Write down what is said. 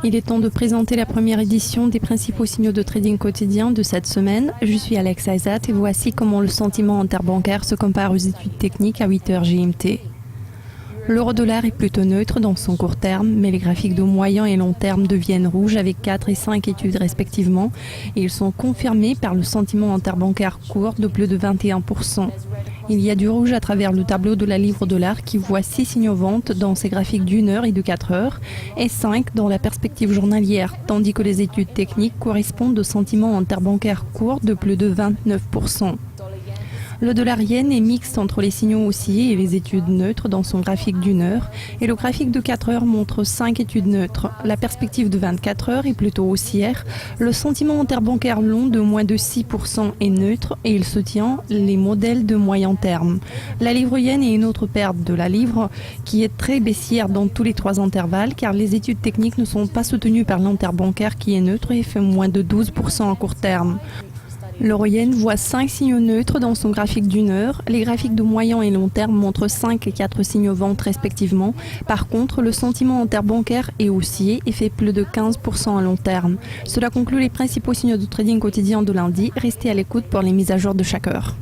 Il est temps de présenter la première édition des principaux signaux de trading quotidien de cette semaine. Je suis Alex Aizat et voici comment le sentiment interbancaire se compare aux études techniques à 8h GMT. L'euro-dollar est plutôt neutre dans son court terme, mais les graphiques de moyen et long terme deviennent rouges avec 4 et 5 études respectivement et ils sont confirmés par le sentiment interbancaire court de plus de 21%. Il y a du rouge à travers le tableau de la livre-dollar qui voit 6 signaux vente dans ses graphiques d'1 heure et de 4 heures et 5 dans la perspective journalière, tandis que les études techniques correspondent au sentiment interbancaire court de plus de 29%. Le dollar yen est mixte entre les signaux haussiers et les études neutres dans son graphique d'1 heure et le graphique de 4 heures montre 5 études neutres. La perspective de 24 heures est plutôt haussière. Le sentiment interbancaire long de moins de 6% est neutre et il soutient les modèles de moyen terme. La livre yen est une autre perte de la livre qui est très baissière dans tous les 3 intervalles car les études techniques ne sont pas soutenues par l'interbancaire qui est neutre et fait moins de 12% à court terme. L'euro-yen voit 5 signaux neutres dans son graphique d'1 heure. Les graphiques de moyen et long terme montrent 5 et 4 signaux vente respectivement. Par contre, le sentiment interbancaire est haussier et fait plus de 15% à long terme. Cela conclut les principaux signaux de trading quotidien de lundi. Restez à l'écoute pour les mises à jour de chaque heure.